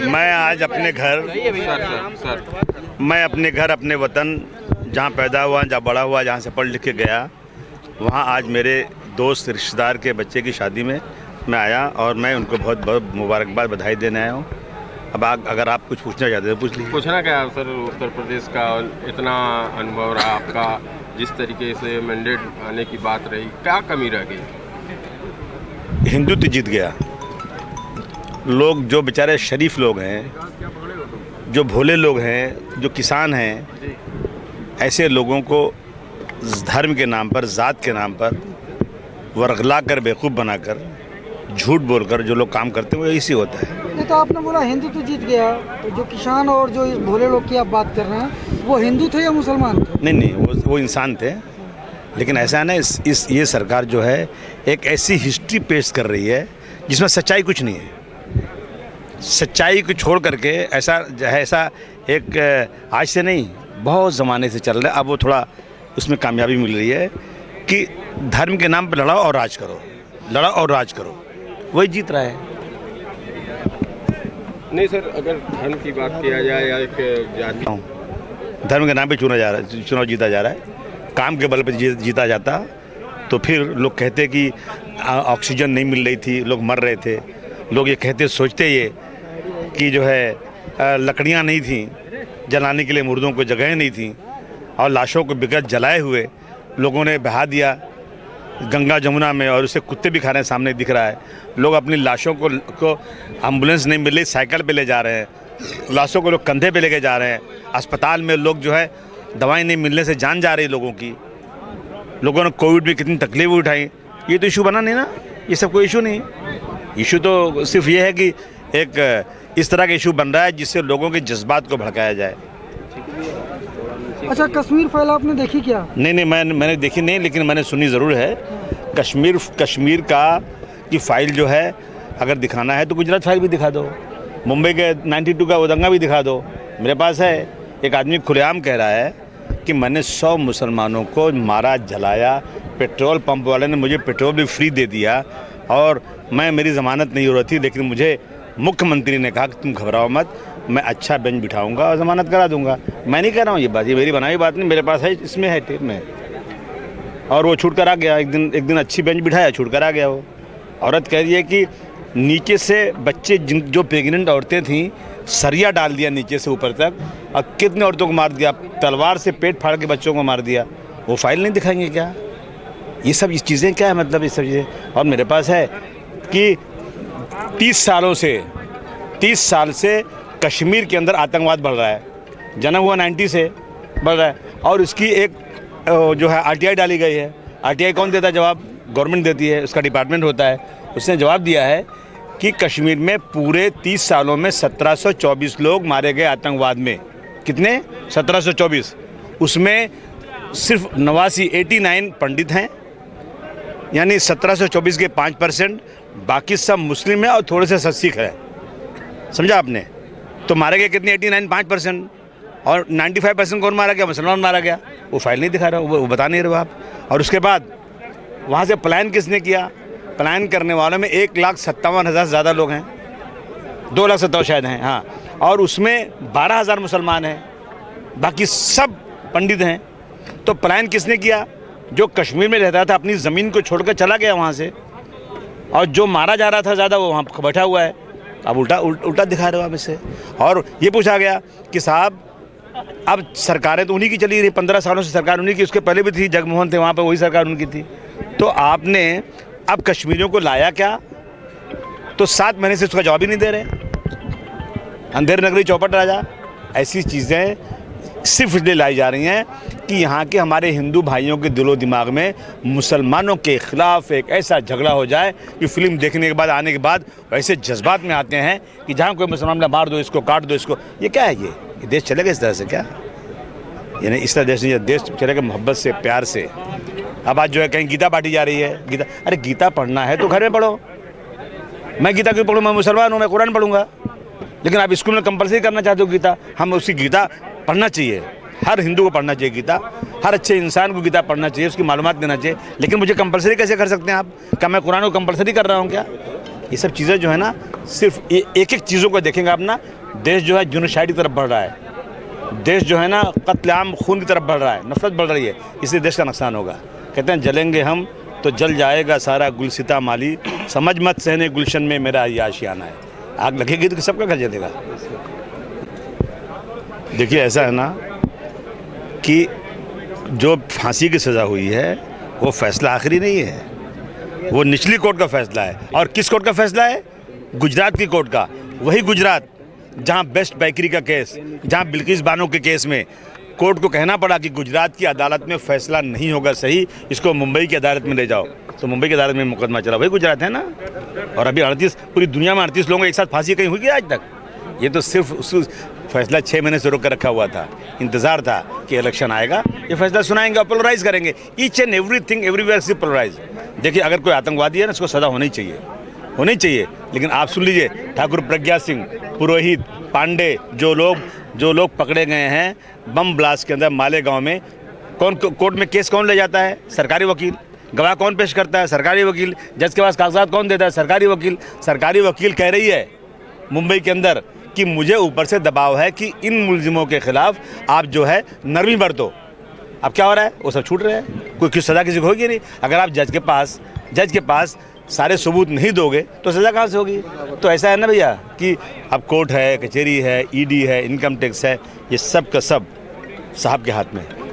मैं आज अपने घर मैं अपने घर अपने वतन जहाँ पैदा हुआ, जहाँ बड़ा हुआ, जहाँ से पढ़ लिख के गया, वहाँ आज मेरे दोस्त रिश्तेदार के बच्चे की शादी में मैं आया और मैं उनको बहुत बहुत मुबारकबाद बधाई देने आया हूँ। अब अगर आप कुछ पूछना चाहते हैं पूछ लीजिए। पूछना क्या है सर, उत्तर प्रदेश का इतना अनुभव रहा आपका, जिस तरीके से मैंडेट आने की बात रही, क्या कमी रह गई? हिंदुत्व जीत गया। लोग जो बेचारे शरीफ लोग हैं, जो भोले लोग हैं, जो किसान हैं, ऐसे लोगों को धर्म के नाम पर, जात के नाम पर वर्गला कर, बेवकूफ़ बनाकर, झूठ बोलकर जो लोग काम करते हैं वो इसी होता है। नहीं तो आपने बोला हिंदुत्व जीत गया, तो जो किसान और जो इस भोले लोग की आप बात कर रहे हैं वो हिंदू थे या मुसलमान थे? नहीं, वो इंसान थे। लेकिन ऐसा है ना, ये सरकार जो है एक ऐसी हिस्ट्री पेश कर रही है जिसमें सच्चाई कुछ नहीं है। सच्चाई को छोड़ करके ऐसा एक आज से नहीं, बहुत ज़माने से चल रहा है। अब वो थोड़ा उसमें कामयाबी मिल रही है कि धर्म के नाम पर लड़ाओ और राज करो, लड़ाओ और राज करो, वही जीत रहा है। नहीं सर, अगर धर्म की बात किया जाए या एक जाति, धर्म के नाम पे चुनाव जीता जा रहा है। काम के बल पर जीता जाता तो फिर लोग कहते कि ऑक्सीजन नहीं मिल रही थी, लोग मर रहे थे। लोग ये कहते सोचते ये कि जो है लकड़ियाँ नहीं थी जलाने के लिए, मुर्दों को जगह नहीं थी और लाशों को बिगड़ जलाए हुए लोगों ने बहा दिया गंगा जमुना में, और उसे कुत्ते भी खा रहे हैं, सामने दिख रहा है। लोग अपनी लाशों को एम्बुलेंस नहीं मिल रही, साइकिल पे ले जा रहे हैं, लाशों को लोग कंधे पे लेके जा रहे हैं। अस्पताल में लोग जो है दवाई नहीं मिलने से जान जा रही है लोगों की। लोगों ने कोविड में कितनी तकलीफ उठाई, ये तो इशू बना नहीं ना, ये सब कोई इशू नहीं। इशू तो सिर्फ ये है कि एक इस तरह का इशू बन रहा है जिससे लोगों के जज्बात को भड़काया जाए। अच्छा, कश्मीर फाइल आपने देखी क्या? नहीं, मैंने देखी नहीं, लेकिन मैंने सुनी ज़रूर है। कश्मीर की फ़ाइल जो है अगर दिखाना है तो गुजरात फाइल भी दिखा दो, मुंबई के 92 का वो दंगा भी दिखा दो, मेरे पास है। एक आदमी खुलेआम कह रहा है कि मैंने 100 मुसलमानों को मारा, जलाया, पेट्रोल पंप वाले ने मुझे पेट्रोल भी फ्री दे दिया और मेरी ज़मानत नहीं हो रही थी, लेकिन मुझे मुख्यमंत्री ने कहा कि तुम घबराओ मत, मैं अच्छा बेंच बिठाऊंगा और ज़मानत करा दूंगा। मैं नहीं कह रहा हूँ ये बात, ये मेरी बनाई बात नहीं, मेरे पास है, इसमें है टेप में। और वो छूट कर आ गया, एक दिन अच्छी बेंच बिठाया, छूट कर आ गया। वो औरत कह रही है कि नीचे से बच्चे जो प्रेग्नेंट औरतें थीं, सरिया डाल दिया नीचे से ऊपर तक, और कितने औरतों को मार दिया, तलवार से पेट फाड़ के बच्चों को मार दिया। वो फाइल नहीं दिखाएंगे क्या? ये सब इस चीज़ें क्या है, मतलब ये सब चीज़ें। और मेरे पास है कि 30 साल से कश्मीर के अंदर आतंकवाद बढ़ रहा है। जन्म हुआ 90 से बढ़ रहा है, और उसकी एक जो है RTI डाली गई है। RTI कौन देता है जवाब? गवर्नमेंट देती है, उसका डिपार्टमेंट होता है। उसने जवाब दिया है कि कश्मीर में पूरे 30 सालों में 1724 लोग मारे गए आतंकवाद में। कितने? 1724। उसमें सिर्फ 89 पंडित हैं, यानी 1724 के 5%, बाकी सब मुस्लिम हैं और थोड़े से सिख हैं। समझा आपने? तो मारे गए कितने? 89, 5%, और 95% कौन मारा गया? मुसलमान मारा गया। वो फाइल नहीं दिखा रहा, वो बता नहीं रहे आप। और उसके बाद वहाँ से प्लान किसने किया? प्लान करने वालों में 1,57,000 से ज़्यादा लोग हैं, 2,57,000 शायद हैं, हाँ। और उसमें 12,000 मुसलमान हैं, बाकी सब पंडित हैं। तो प्लान किसने किया? जो कश्मीर में रहता था अपनी ज़मीन को छोड़कर चला गया वहाँ से, और जो मारा जा रहा था ज़्यादा वो वहाँ बैठा हुआ है। अब उल्टा दिखा रहे हो आप इसे। और ये पूछा गया कि साहब अब सरकारें तो उन्हीं की चली रही, 15 सालों से सरकार उन्हीं की, उसके पहले भी थी, जगमोहन थे वहाँ पर, वही सरकार उनकी थी। तो आपने अब कश्मीरियों को लाया क्या? तो 7 महीने से उसका जवाब ही नहीं दे रहे। अंधेर नगरी चौपट राजा, ऐसी चीज़ें सिर्फ इसलिए लाई जा रही हैं कि यहाँ के हमारे हिंदू भाइयों के दिलो दिमाग में मुसलमानों के ख़िलाफ़ एक ऐसा झगड़ा हो जाए कि फिल्म देखने के बाद, आने के बाद वैसे जज्बात में आते हैं कि जहाँ कोई मुसलमान ने मार दो इसको, काट दो इसको। ये क्या है? ये देश चलेगा इस तरह से क्या? यानी इस तरह देश नहीं, देश चलेगा मोहब्बत से, प्यार से। अब आज जो है कहीं गीता बांटी जा रही है। गीता, अरे गीता पढ़ना है तो घर में पढ़ो। मैं गीता क्यों पढ़ूँ? मैं मुसलमान हूँ, मैं कुरान पढ़ूँगा। लेकिन आप स्कूल में कंपलसरी करना चाहते हो गीता। हम उसकी गीता पढ़ना चाहिए, हर हिंदू को पढ़ना चाहिए गीता, हर अच्छे इंसान को गीता पढ़ना चाहिए, उसकी मालूमात देना चाहिए। लेकिन मुझे कंपलसरी कैसे कर सकते हैं आप? क्या मैं कुरान को कंपलसरी कर रहा हूँ क्या? ये सब चीज़ें जो है ना, सिर्फ एक एक चीज़ों को देखेंगे आप ना, देश जो है जुनूसाइड की तरफ बढ़ रहा है, देश जो है ना कत्लेआम खून की तरफ बढ़ रहा है, नफरत बढ़ रही है, इसलिए देश का नुकसान होगा। कहते हैं जलेंगे हम तो जल जाएगा सारा गुलसिता माली, समझ मत सहने गुलशन में मेरा ये आशियाना है। आग लगेगी तो सबका घर जलेगा। देखिए ऐसा है ना कि जो फांसी की सज़ा हुई है वो फैसला आखिरी नहीं है, वो निचली कोर्ट का फैसला है। और किस कोर्ट का फैसला है? गुजरात की कोर्ट का। वही गुजरात जहां बेस्ट बेकरी का केस, जहां बिल्किस बानो के केस में कोर्ट को कहना पड़ा कि गुजरात की अदालत में फैसला नहीं होगा सही, इसको मुंबई की अदालत में ले जाओ, तो मुंबई की अदालत में मुकदमा चला। वही गुजरात है ना। और अभी 38 पूरी दुनिया में 38 लोगों को एक साथ फांसी कहीं हुई क्या आज तक? ये तो सिर्फ उस फैसला 6 महीने से रोक कर रखा हुआ था, इंतज़ार था कि इलेक्शन आएगा, ये फैसला सुनाएंगे और पोलराइज करेंगे। ईच एंड एवरीथिंग एवरीवेयर से पोलराइज। देखिए अगर कोई आतंकवादी है ना, उसको सज़ा होनी चाहिए। लेकिन आप सुन लीजिए, ठाकुर प्रज्ञा सिंह, पुरोहित, पांडे, जो लोग पकड़े गए हैं बम ब्लास्ट के अंदर मालेगांव में, कौन कोर्ट में केस कौन ले जाता है? सरकारी वकील। गवाह कौन पेश करता है? सरकारी वकील। जज के पास कागजात कौन देता है? सरकारी वकील। सरकारी वकील कह रही है मुंबई के अंदर कि मुझे ऊपर से दबाव है कि इन मुलजिमों के खिलाफ आप जो है नरमी बरतो। अब क्या हो रहा है? वो सब छूट रहे हैं, कोई सज़ा किसी को होगी नहीं। अगर आप जज के पास सारे सबूत नहीं दोगे तो सज़ा कहाँ से होगी? तो ऐसा है ना भैया कि अब कोर्ट है, कचहरी है, ईडी है, इनकम टैक्स है, ये सब का सब साहब के हाथ में है।